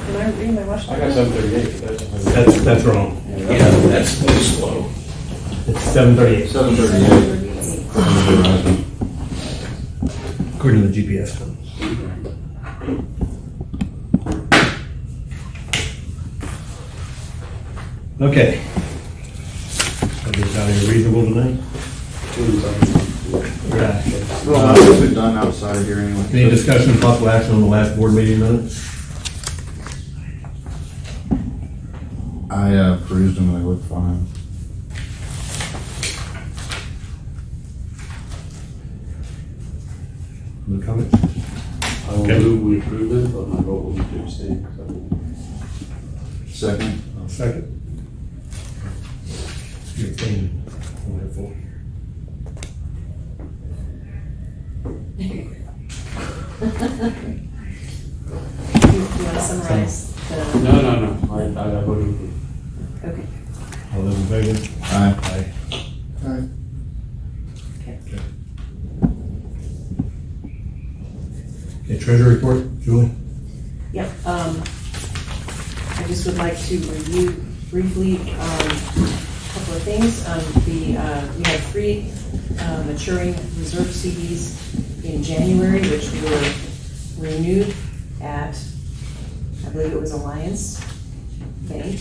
Am I reading my watch? I got 7:38, but That's wrong. yeah, that's too slow. It's 7:38. 7:38. According to the GPS. Okay. Everything sounding reasonable tonight? Right. Well, I guess we've done outside here anyway. Any discussion of possible action on the last board meeting minutes? I perused them and they look fine. No comments? I will move we approve it, but my vote will be to abstain. Second. I'll second. You're abstaining. Wonderful. Do you want to summarize the? No, I voted approve. Okay. All those in favor? Aye. Aye. Aye. Okay, treasury report, Julie? Yep, I just would like to review briefly a couple of things. We had 3 maturing reserve CDs in January, which were renewed at, I believe it was Alliance Bank.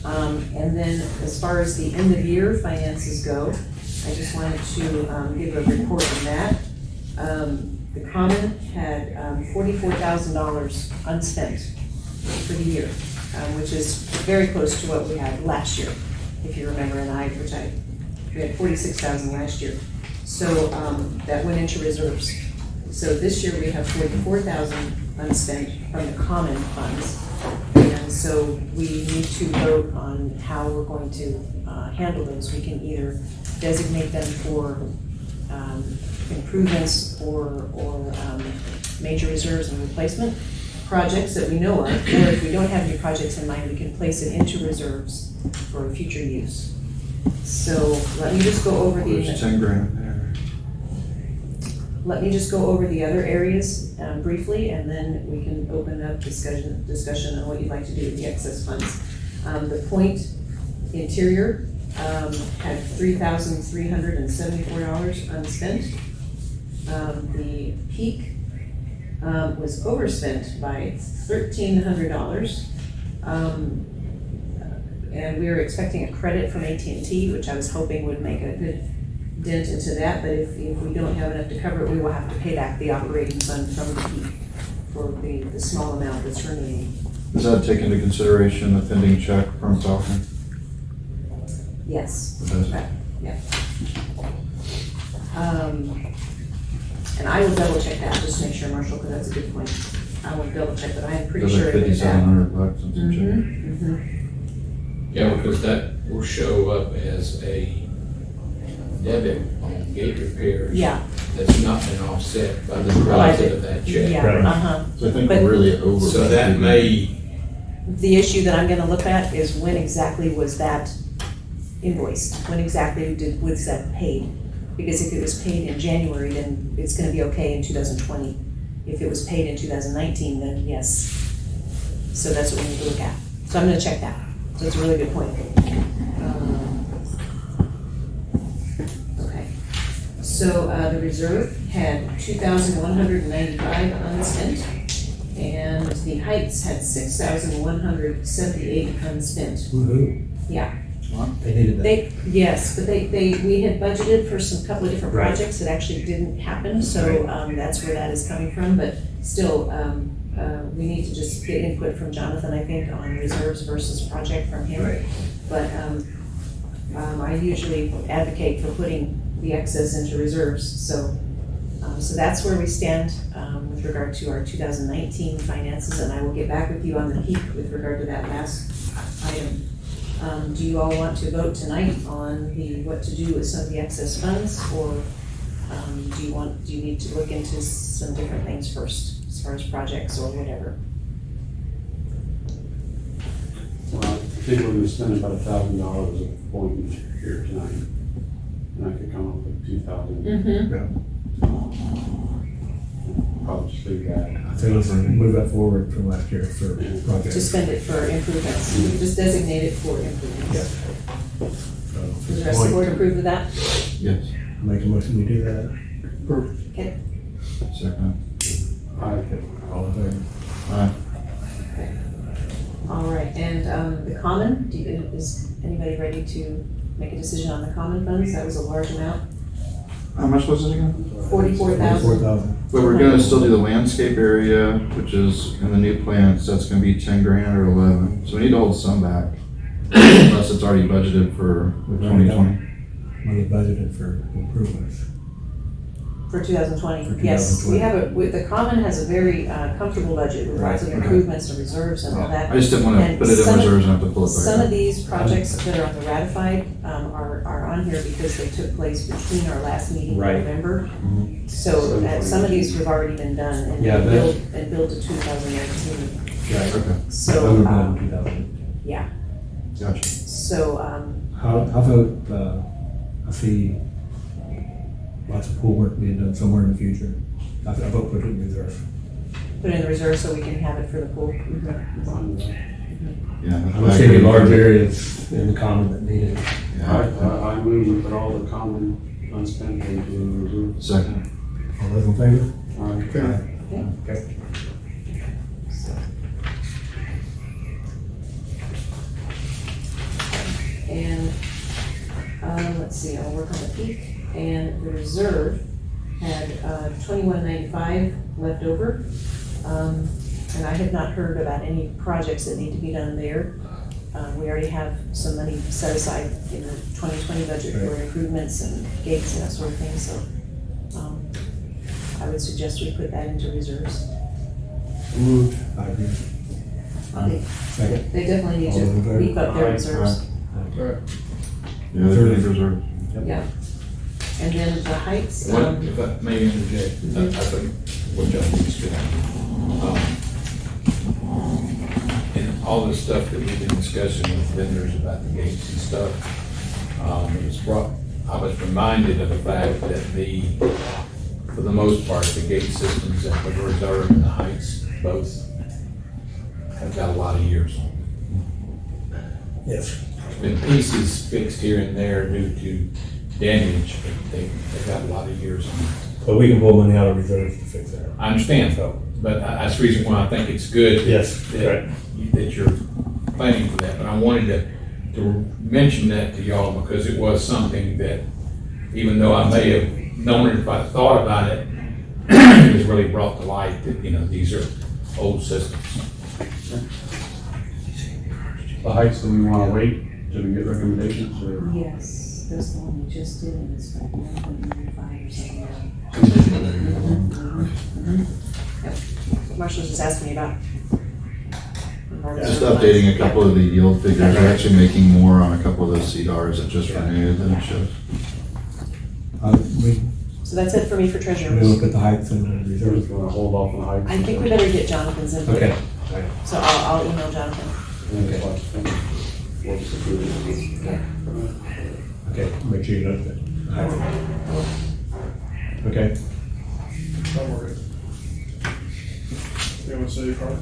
And then as far as the end of year finances go, I just wanted to give a report on that. The Common had $44,000 unspent for the year, which is very close to what we had last year, if you remember, we had $46,000 last year. So that went into reserves. So this year we have $44,000 unspent from the Common funds. And so we need to vote on how we're going to handle those. We can either designate them for improvements or major reserves and replacement projects that we know of, or if we don't have any projects in mind, we can place it into reserves for future use. So let me just go over There's 10 grand there. Let me just go over the other areas briefly, and then we can open up discussion on what you'd like to do with the excess funds. The Pointe interior had $3,374 unspent. The Peak was overspent by $1,300. And we were expecting a credit from AT&T, which I was hoping would make a good dent into that, but if we don't have enough to cover it, we will have to pay back the operating fund from the Peak for the small amount that's remaining. Does that take into consideration the pending check from Falcon? Yes. It does. Okay. Yeah. And I will double check that, just to make sure, Marshall, because that's a good point. I will double check, but I'm pretty sure it is that. $5,700 and some change. Yeah, because that will show up as a debit on gate repairs. Yeah. That's not been offset by the deposit of that check. Yeah, Right. So I think But- we're really over. So that may, The issue that I'm gonna look at is when exactly was that invoiced? When exactly was that paid? Because if it was paid in January, then it's gonna be okay in 2020. If it was paid in 2019, then yes. So that's what we need to look at. So I'm gonna check that. So it's a really good point. Okay. So the reserve had 2,195 unspent, and the Heights had 6,178 unspent. Woo-hoo. Yeah. They needed that. Yes, but we had budgeted for some couple of different Right. projects that actually didn't happen, so that's where that is coming from, but still, we need to just get input from Jonathan, I think, on reserves versus project from him. Right. But I usually advocate for putting the excess into reserves, so that's where we stand with regard to our 2019 finances, and I will get back with you on the Peak with regard to that last item. Do you all want to vote tonight on what to do with some of the excess funds, or do you need to look into some different things first, as far as projects or whatever? Well, I think we're gonna spend about $1,000 at Pointe here tonight, and I could come up with 2,000. Mm-hmm. Yeah. probably just leave that. I think let's move that forward from last year for To projects. spend it for improvements, you can just designate it for improvements. Yeah. So, Does the rest of the board approve of that? Yes. Make a motion, we do that. Okay. Second. All in favor? Aye. All right, and the common, is anybody ready to make a decision on the common funds? That was a large amount, How much was it again? 44,000. 4,000. But we're gonna still do the landscape area, which is in the new plans, that's gonna be 10 grand or 11. So we need to hold some back, unless it's already budgeted for 2020. Money budgeted for improvements. For 2020, For yes. 2020. We have the common has a very comfortable budget with lots of Right. improvements and reserves and all that. I just didn't wanna And put it in some of- reserves and have to pull it back. Some of these projects that are on the ratified are on here because they took place between our last meeting in Right. November. Mhm. So some of these have already been done and Yeah, billed to 2019. Right. Okay, So, November 2000. yeah, gotcha. so, How about, I see lots of pool work being done somewhere in the future. I vote put it in reserve. put it in the reserve so we can have it for the pool. Yeah. I don't see any large areas in the common that need it. Yeah. I move we put all the common unspent into reserve. Second. All those in favor? All right. Okay. Okay. And, let's see, I'll work on the peak, and the reserve had, 2195 left over. And I have not heard about any projects that need to be done there. We already have some money set aside in the 2020 budget for Right. improvements and gates and that sort of thing, so, I would suggest we put that into reserves. Moved. I agree. They Second. they definitely need All those in to favor? beef up their Aye. reserves. Yeah, they need reserves. Yeah. And then the heights, What, if I may interject, I think what y'all need to do. And all the stuff that we've been discussing with vendors about the gates and stuff, it was brought, I was reminded of the fact that for the most part, the gate systems at the reserve and the heights, both have got a lot of years on them. Yes. There's been pieces fixed here and there due to damage, but they've got a lot of years on them. But we can pull money out of reserves to fix that. I understand, So, but that's the reason why I think it's good. Yes, That you're planning for that, but I wanted to mention that to y'all because it was something that, even though I may have known it if I thought about it, it was really brought to light that, these are old systems. The heights, do we want to wait till we get recommendations or? yes, that's the one we just did, and it's like 1.95 or something. Yep. Marshall just asked me about. Just updating a couple of the yield figures, we're actually making more on a couple of those CDRs that just renewed than it should. we So that's it for me for treasurer. look at the heights and the We're reserves. just going to hold off on the heights? I think we better get Jonathan's input. Okay. So I'll email Jonathan. We'll just approve it. Okay, make sure you note that. Heights. Okay. Don't worry. You want to say your part?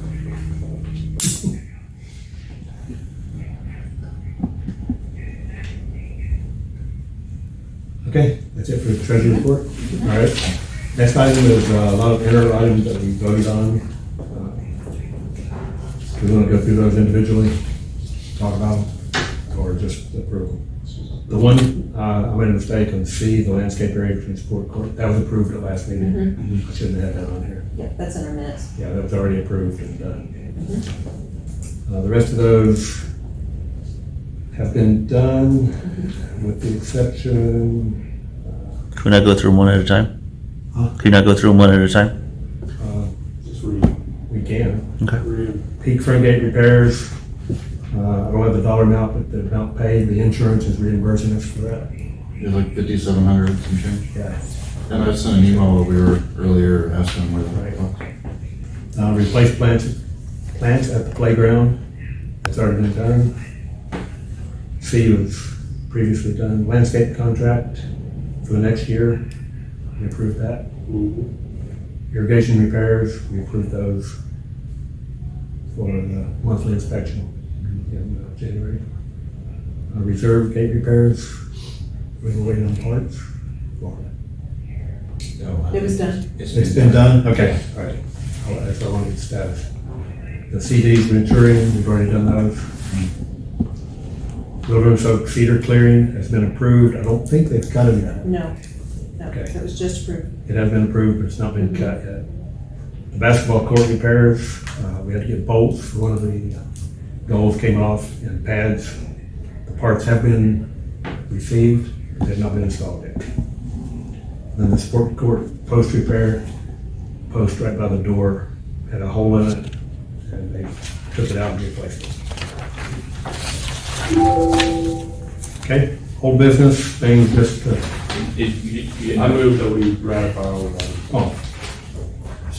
Okay, that's it for the treasury report. All right. Next item is a lot of inner items that we voted on. We want to go through those individually, talk about them, or just approve them. The one, I made a mistake on C, the landscape area between sport court. That was approved at last meeting. I shouldn't have had that on here. Yep, that's in our minutes. Yeah, that was already approved and done. The rest of those have been done, with the exception, Can we not go through them one at a time? Huh? Can you not go through them one at a time? Just read. we can. Okay. Read. Peak front gate repairs, I don't have the dollar amount, but the amount paid, the insurance is reimbursing us for that. It's like 5,700 and change. Yeah. And I sent an email over earlier asking where Right. the Replace plants at the playground, that's already been done. C was previously done, landscape contract for the next year, we approved that. Mhm. irrigation repairs, we approved those for the monthly inspection in January. Reserve gate repairs, we were waiting on parts. No, It was done. It's been done? Okay, all right. That's all I wanted status. The CDs maturing, we've already done those. Wilderness Oak cedar clearing has been approved. I don't think they've cut it yet. No, Okay. that was just approved. It has been approved, but it's not been cut yet. The basketball court repairs, we had to get bolts for one of the goals came off and pads. The parts have been received, but they've not been installed yet. Then the sport court post repair, post right by the door, had a hole in it, and they took it out and replaced it. Okay, old business, things just, I move that we ratify all of that. oh.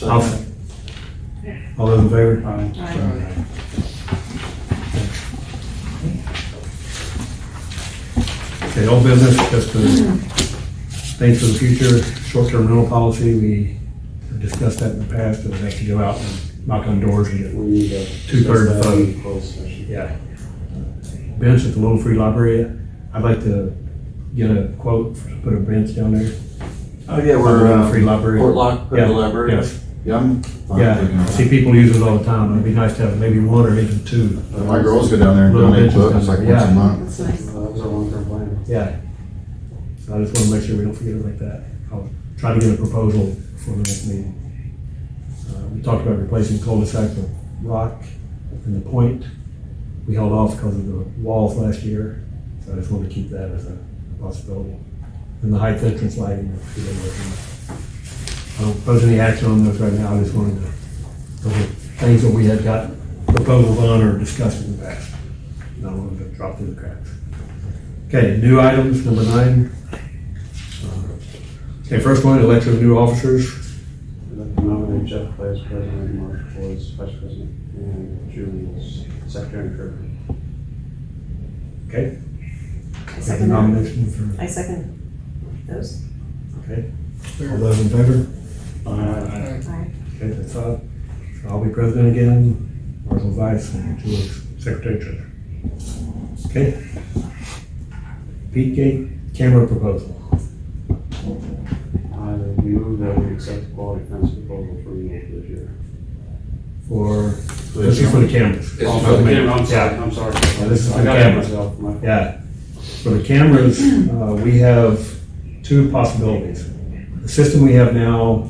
I'll- All those in favor? Aye. Okay, old business, just things for the future, short-term rental policy, we discussed that in the past, and we have to go out and knock on doors and get, We need to. Two-thirds discuss that vote. in closed session. yeah. Bench at the Little Free Library, I'd like to get a quote to put a bench down there. Oh, yeah, Little Free Library. Portlock, put Yeah, the library. yes. Yeah, I'm fine Yeah, looking at I see that. people use it all the time, it'd be nice to have maybe one or even two. My girls go down there and Little donate benches books down like there, once a yeah. month. That's nice. That was our long-term plan. Yeah. So I just want to make sure we don't forget it like that. I'll try to get a proposal for the next meeting. We talked about replacing cul-de-sac with rock in the Pointe. We held off because of the walls last year, so I just want to keep that as a possibility. And the height entrance lighting. I don't pose any action on those right now, I just wanted to, those are things that we had got proposals on or discussed in the past. And I wanted to drop through the cracks. Okay, new items, number 9. Okay, first one, election of new officers. I'd like to nominate Jeff Vice President, Mark Flores Vice President, and Julie as Secretary and Treasurer. Okay. I Make a second that. nomination for, I second those. okay. All those in favor? Aye. Okay, that's 5. So I'll be president again, Marshall Vice, and Julie's secretary treasurer. Okay. Peak Gate camera proposal. I move that we accept the quality fence proposal for renewal for this year. This is for the cameras. This Oh, is for the for camera, I'm sorry, Yeah. I'm sorry. Yeah, this is for I the got ahead of cameras. myself. My fault. Yeah, for the cameras, we have 2 possibilities. The system we have now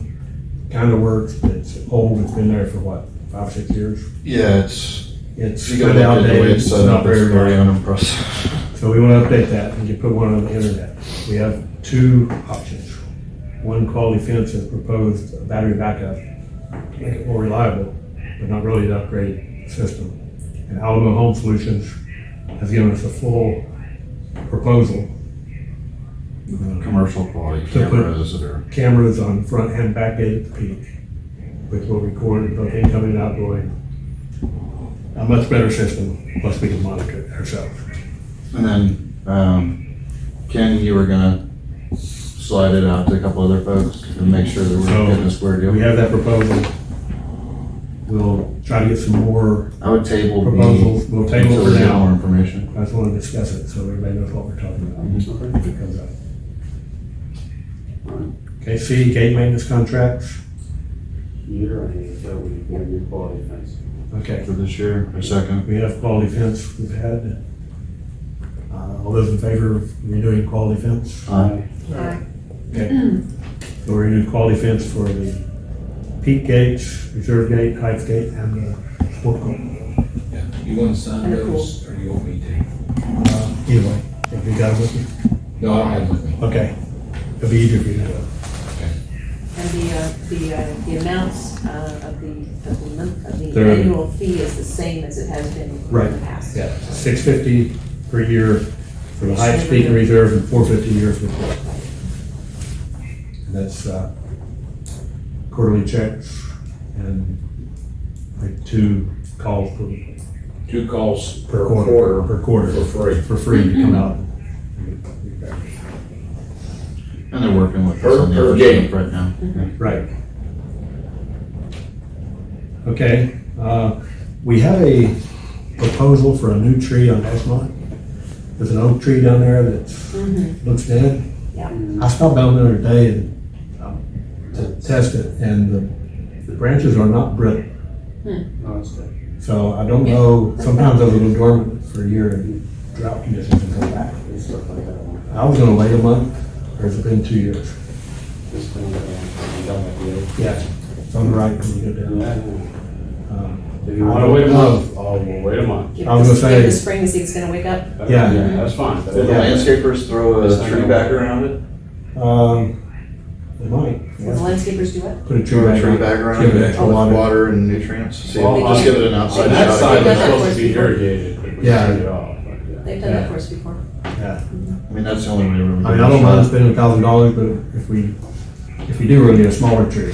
kind of works, but it's old, it's been there for what, 5 or 6 years? Yeah, it's, It's you gotta kind of look at the way outdated, it's it's set not up, it's very very reliable. unimpressive. So we want to update that and you put one on the internet. We have 2 options. One, quality fence has proposed a battery backup to make it more reliable, but not really to upgrade the system. And Alamo Home Solutions has given us a full proposal. Commercial quality To put- cameras that are, Cameras on front and back gate at the peak, which will record both incoming and outgoing. A much better system, plus we can monitor it ourselves. and then, Ken, you were gonna slide it out to a couple other folks and make sure that we're So, getting a square deal. We have that proposal. We'll try to get some more I would table B. proposals. We'll table until it we for get more now. information. I just want to discuss it so everybody knows what we're talking about. Okay. If it comes up. All right. Okay, C, gate maintenance contracts. Year, I think that we get a new quality fence. Okay, For this year, a second. we have quality fence we've had. All those in favor of renewing quality fence? Aye. Aye. Okay. So we renewed quality fence for the peak gates, reserve gate, height gate, and the sport court. Yeah. You want to sign And the those, or you want me to? Either way, if you got it with you. No, I don't have it with me. Okay. It'll be easier for you to do it. Okay. And the amounts of the They're- annual fee is the same as it has been in Right. the past. Yeah, $650 per year for the height, peak, and reserve, and $450 a year for the court. And that's quarterly checks and like 2 calls 2 calls per quarter. Per quarter. For free. For free to come out. And they're working with us Per- on the per other gate. stuff right now. Right. Okay, we have a proposal for a new tree on Esmont. There's an oak tree down there that looks dead. Yeah. I stopped down there today and to test it, and the branches are not brittle. No, it's good. So I don't know, sometimes those will go dormant for a year in drought conditions and come back. It's stuff like that. I was gonna wait a month, or has it been 2 years? This thing that I'm done with the Yeah, it's on the right when you go down. If you wanna wait a month, we'll wait a month. Give I was this- gonna give say- the spring to see if it's gonna wake up. Yeah. That's fine. Did the landscapers throw a tree back around it? They might. The landscapers do what? Put a tree Throw a back. tree back around Give it it with extra water. water and nutrients? See, Well, just give it an outside On that shot. side, They've it's done that supposed to for be us before. irrigated, but we Yeah. turned it off. They've done that for us before. Yeah. I mean, that's the only way to really. I mean, I don't mind spending $1,000, but if we do really need a smaller tree,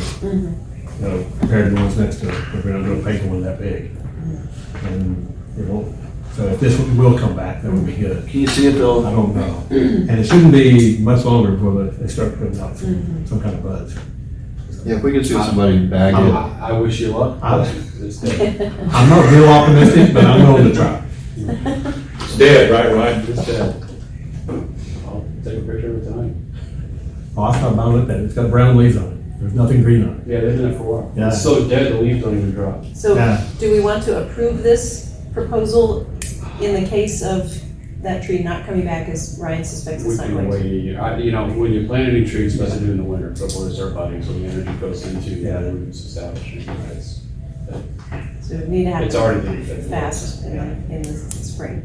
compared to the ones next to it, we're gonna do a paper one that big. And it won't, so if this one will come back, that would be good. Can you see it I though? don't know. And it shouldn't be much longer before they start putting out some kind of buds. Yeah, if we could see somebody bag it. I wish you luck. It's dead. I'm not real optimistic, but I'm willing to try. It's dead, right, Ryan? It's dead. I'll take a picture of it tonight. Oh, I stopped by and looked at it. It's got brown leaves on it. There's nothing green on it. Yeah, they've been there for a while. Yeah. It's so dead, the leaves don't even drop. So, Yeah. do we want to approve this proposal in the case of that tree not coming back as Ryan suspects We it's not can going to? wait a year. When you plant a new tree, it's best to do in the winter before they start budding, so the energy goes into the roots establishing. So we need to have It's already been it fixed. fast in the spring.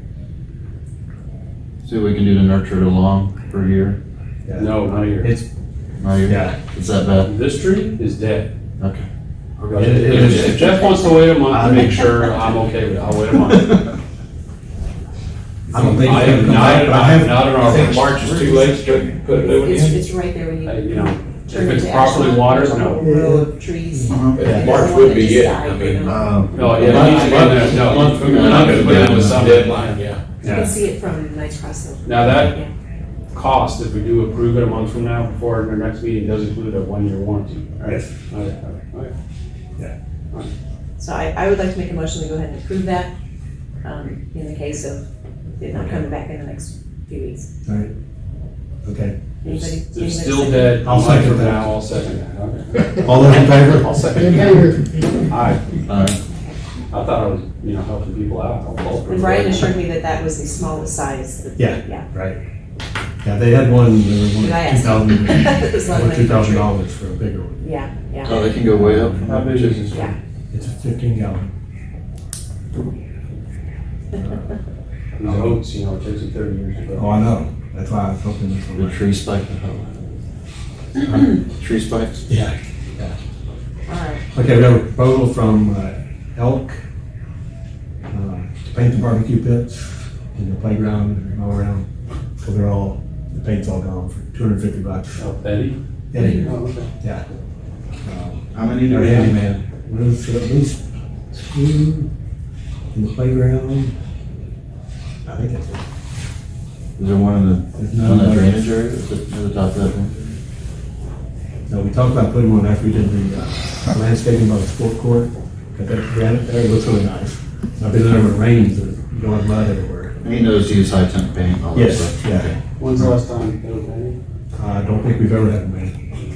See what we can do to nurture it along for a year. Yeah. No, not a year. It's, Not a year? yeah. It's that bad? This tree is dead. Okay. If Jeff wants to wait a month to make sure I'm okay with it, I'll wait a month. I don't think I it's am gonna come not, back, but I I'm have, not an I think arborist. March is too late to put a new one in. It's right there when you If turn it's into properly asphalt, watered, there's a whole no. row of trees. Yeah, And there's March one would that be just it. died, I you mean, know. No, yeah, it needs to be in there, no, we're not gonna put it in the summer. Deadline, yeah. You can see it from Nice Cross Hill. Now that Yeah. cost, if we do approve it a month from now, before our next meeting, does include a 1-year warranty, right? Yes. Okay. So I would like to make a motion to go ahead and approve that, in the case of it not coming back in the next few weeks. all right. Okay. Anybody? It's still second? dead, I'll second that. now, I'll second that, okay. All those in favor? I'll second that. Aye. I thought I was, helping people out. I'll vote for And it. Brian assured me that that was the smallest size. Yeah. Yeah. Right. Yeah, they had one, there was one Did I ask? $2,000, It was like $2,000 for a bigger one. Yeah, Oh, yeah, they can go way up. How big is this? yeah. It's a 15-gallon. These oats, it takes them 30 years to grow. Oh, I know. That's why I was hoping this The one. tree spike. Tree spikes? Yeah. All right. Okay, we have a proposal from Elk to paint the barbecue pits in the playground and all around. So the paint's all gone for $250. Oh, Eddie? Eddie, Oh, okay. yeah. How many do Our we have? handyman. There's at least 2 in the playground. I think that's it. Is there one in There's the none on the of those. drainage area? Is it near the top of that thing? No, we talked about putting one after we did the landscaping by the sport court. Got that granite there, it looks really nice. I've been there when it rains, you don't have mud everywhere. And he knows to use high temp paint and all that Yes, stuff. yeah. Okay. When's the last time they were painted? I don't think we've ever had them made,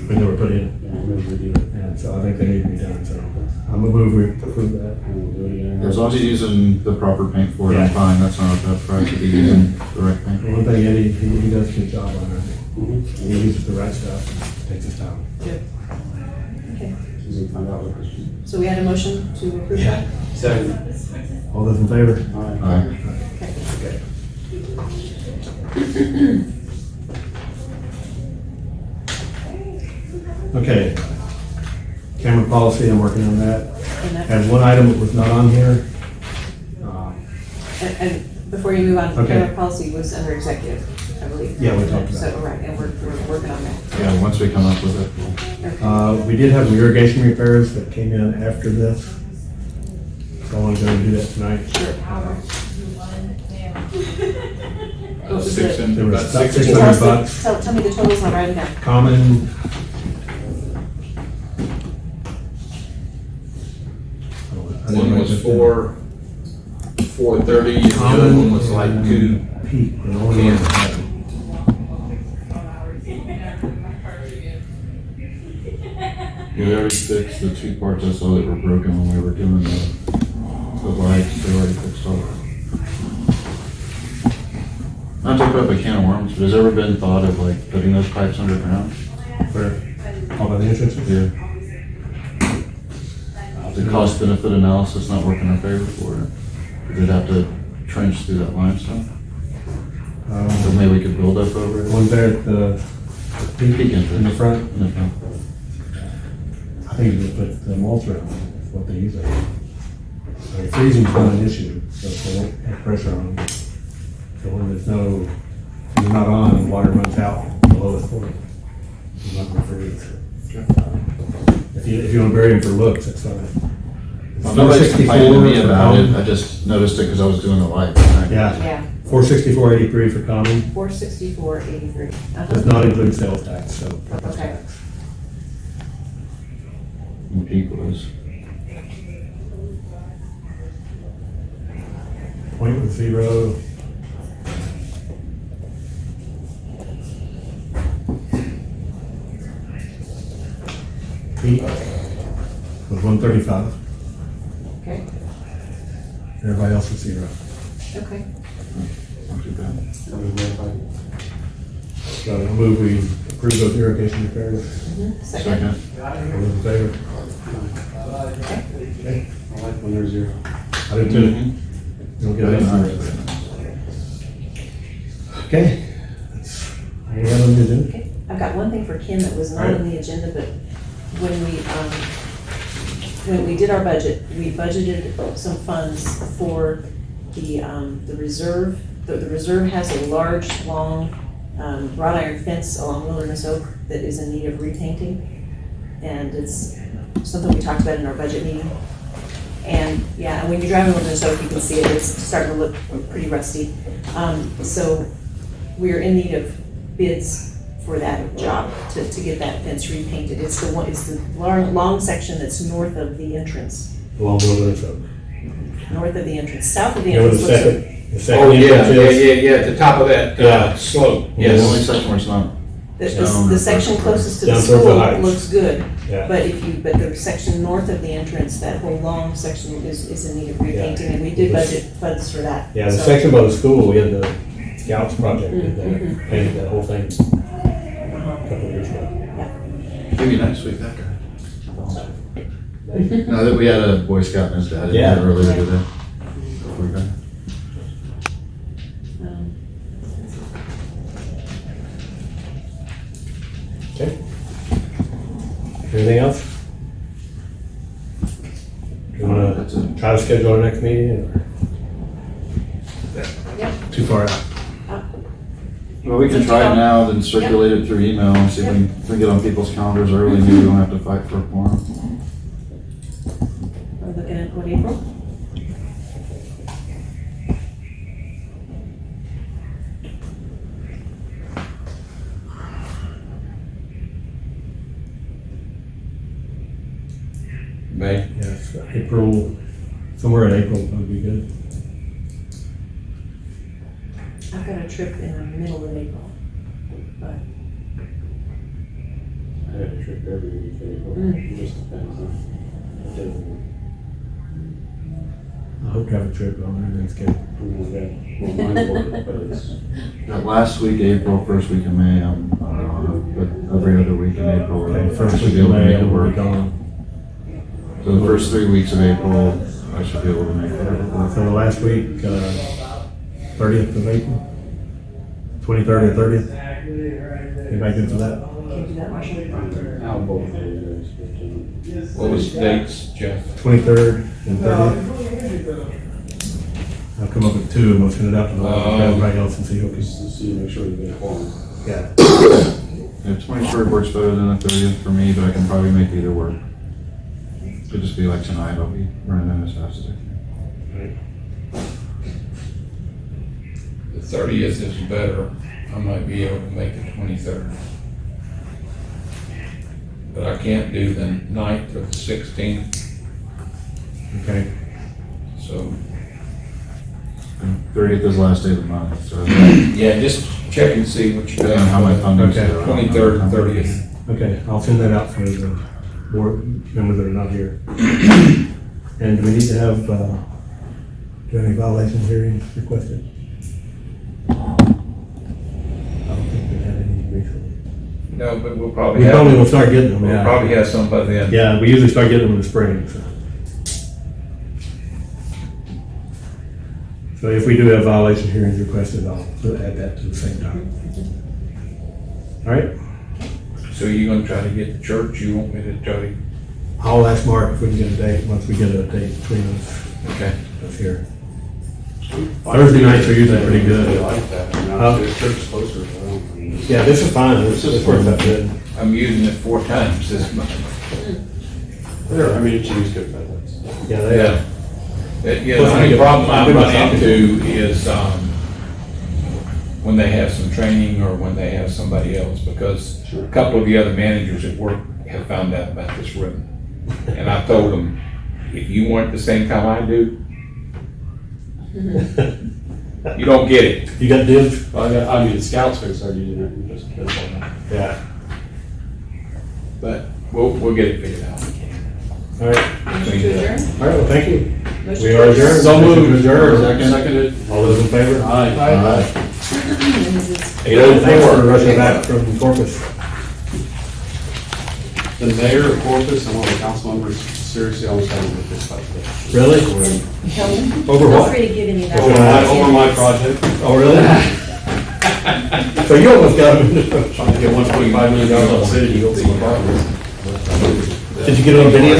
when they were put in. Yeah, maybe we do it. And so I think they need to be done, so I'm gonna move we approve that. And we'll do it again. As long as you're using the proper paint for it, Yeah. I'm fine. That's not a price to be using the right paint. One thing Eddie, he does a good job on it. Mhm. He uses the right stuff, takes his time. Okay. So we can find out what this is. So we had a motion to approve Yeah. that? Second. All those in favor? All right. All right. Okay. Okay. Camera policy, I'm working on that. And that- Had one item that was not on here. And before you move on, Okay. camera policy was under executive, I believe. Yeah, we talked about So, it. right, and we're working on that. Yeah, once we come up with it, we'll. We did have some irrigation repairs that came in after this. So I want to go and do that tonight. What was Six the- and There was about about 6 600 bucks. Tell me the totals, I'll write it down. Common One was 430, and the other one was like 2. Peak, the only one that had it. Yeah, they already fixed the 2 parts I saw that were broken when we were doing the lights, they already fixed all that. Not to open up a can of worms, but has there ever been thought of like putting those pipes underground? Where, all by the entrances? Yeah. The cost benefit analysis not working in our favor for it. They'd have to trench through that limestone. So maybe we could build up over it. One there at the Peak peak entrance. in the front. In the front. I think you put the mulch around, is what they use. Freezing's not an issue, so if they won't have pressure on them. So when there's not on, the water runs out the lowest point. It's not gonna freeze. If you want to bury them for looks, that's fine. Well, nobody's complaining to me about it, I just noticed it because I was doing the light. Yeah, Yeah, 464.83 for common, 464.83. does not include sales tax, so. purpose Okay. tax. And Peak was. Point with 0. Peak was 135. Okay, Everybody else was 0. okay. Not too bad. That was verified. So I move we approve those irrigation repairs. Second. All those in favor? Okay. I like when they're 0. I do too. You don't get that. Okay. That's all we have on the agenda. Okay, I've got one thing for Ken that was not on the agenda, but when we did our budget, we budgeted some funds for the reserve. The reserve has a large, long, wrought iron fence along Wilderness Oak that is in need of repainting. And it's something we talked about in our budget meeting. And yeah, and when you're driving Wilderness Oak, you can see it, it's starting to look pretty rusty. So we're in need of bids for that job, to get that fence repainted. It's the long section that's north of the entrance. Along Wilderness Oak. North of the entrance, south of the You know, entrance. the second Oh, entrance is. yeah, at the top of that slope, The only yes. section where it's not. The section closest to the Down towards the school heights. looks good, Yeah. but the section north of the entrance, that whole long section is in need of repainting, and we did budget funds for that. Yeah, the So- section by the school, we had the Scouts project, did that, painted that whole thing a couple of years ago. Maybe next week, that guy. No, that we had a Boy Scout and his dad in Yeah. there earlier today. Before we got- Okay. Anything else? You wanna That's it. try to schedule our next meeting, or Yeah. too far out? Well, we can Let's try do it that. now, then circulate it through email and see if we can get on people's calendars early, maybe we don't have to fight for a quorum. We're looking at what, April? May. Yes, April, somewhere in April would be good. I've got a trip in the middle of April, but I have a trip every week in April. It just depends on. I hope to have a trip on there, that's good. Well, mine work, but it's, That last week, April, first week of May, I'm on, but every other week in April, Okay, I first should week be of able to May, make I it will be work. gone. So the first 3 weeks of April, I should be able to make whatever work. So the last week, 30th of April, 23rd or 30th? Anybody good for that? can you do that, Marshall? I'll both of you guys. What was the dates, Jeff? 23rd and 30th? I'll come up with 2 and we'll send it out to everybody else and see who can. Just to see, make sure you get a quorum. Yeah. Yeah, 23rd works better than the 30th for me, but I can probably make either work. Could just be like tonight, I'll be running in as fast as I can. The 30th is better. I might be able to make the 23rd. But I can't do the 9th or the 16th. Okay, So, 30th is the last day of the month, so. yeah, just check and see what you're doing. How my funding's. Okay. 23rd and 30th. okay, I'll send that out for the board members that are not here. And do we need to have, do you have any violation hearings requested? I don't think we had any recently. No, but we'll probably We have. probably will start getting them, We'll yeah. probably have some by then. Yeah, we usually start getting them in the spring, so. So if we do have violation hearings requested, I'll add that to the same time. All right, So you're gonna try to get the church, you want me to try to, I'll ask Mark if we can get a date, once we get a date between okay. us here. Thursday nights are usually pretty They good. like that. I mean, Huh? the church is closer, so I don't think. Yeah, this is fine, this works out good. I'm using it 4 times this month. There, I mean, it's used good, but that's. Yeah, they are. Yeah, the only problem I run into is, when they have some training or when they have somebody else, because a couple of the other managers at work have found out about this room. And I told them, if you want it the same time I do, you don't get it. You got dibs? Well, I mean, scouts could start using it and just kids all that. Yeah. But we'll get it figured out. All right, Motion to adjourn? all right, well, thank you. Motion We to are adjourned. So moved. Adjourned. Seconded. All those in favor? Aye. Thanks for rushing back from Corpus. The mayor of Corpus and one of the council members seriously almost had a fist fight today. Really? Kelton? Over Feel what? free to give any of that. Over my project. Oh, really? So you almost got him. Trying to get $1.5 million on the city to build some apartments. Did you get it on video?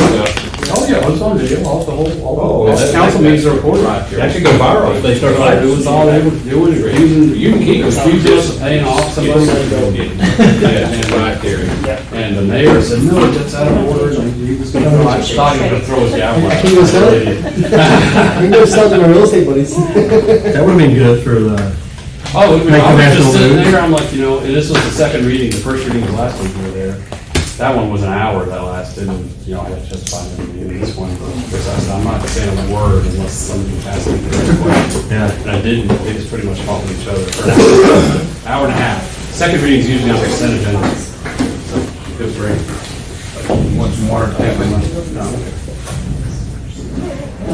Oh, yeah, it's on video, all the whole, Oh, all the council meetings are recorded. That should go viral if they start It fighting. was all, they were using, You can keep it. accusing us of paying off somebody. Yeah, it's right there. And the mayor said, no, that's out of order, and he was gonna, I thought he was gonna throw his gavel out. He was We know something to my real estate buddies. That would've been good for the, Oh, I Make the was national just sitting news. there, I'm like, and this was the second reading, the first reading was last week we were there. That one was an hour that lasted, and, I had to justify everything, and this one, because I'm not saying a word unless somebody asked me the question. yeah. And I didn't, they just pretty much fought with each other for an hour and a half. Second reading's usually on the consent agenda, so it was great. Want some water?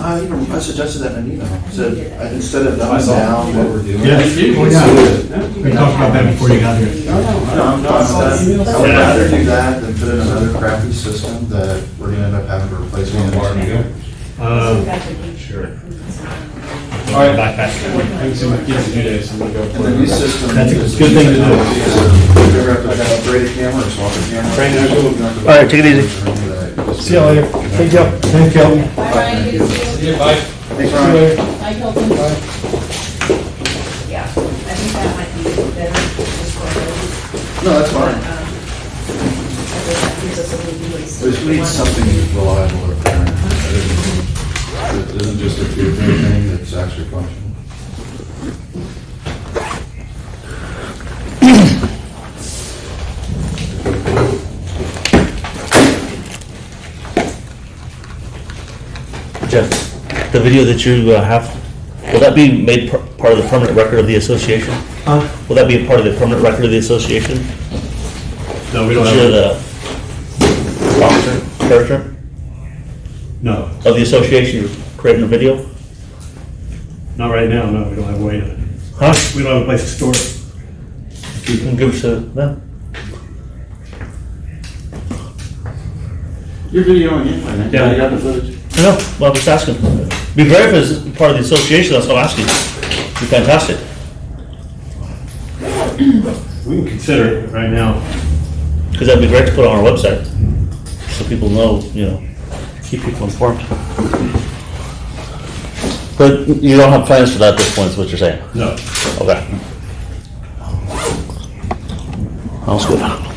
I suggested that in an email, said, instead of I dumbing saw down what we're doing. Yeah. Thank you. Oh, yeah. We talked about that before you got here. No, I'm fine with that. I would rather do that than put in another crappy system that we're gonna end up having to replace one more. Sure. All right, I haven't seen my kids in 2 days, so I'm gonna go. And the new system. That's a is- good thing to do. You ever have to upgrade a camera or swap a camera? All right, take it easy. See you later. Thank you. Thank you. Bye, Ryan, good to see you. Yeah, bye. Thanks, Ryan. Bye, Kelton. Yeah, I think that might be better, just for those. No, that's fine. I think that gives us a little leeway. We just need something reliable up there. It isn't just a fear thing, it's actually functional. Jeff, the video that you have, will that be made part of the permanent record of the association? Huh? Will that be a part of the permanent record of the association? No, we don't Because you're have, the officer, character no, of the association, you're creating a video? not right now, no, we don't have a way to, Huh? we don't have a place to store it. You can give it to them? You're videoing anyway, man. Yeah. You got the footage. I know, well, I'm just asking. Be great if it's part of the association, that's what I'm asking. Be fantastic. We can consider it right now. Because that'd be great to put on our website, so people know, keep people informed. But you don't have plans for that at this point, is what you're saying? No. Okay. Sounds good.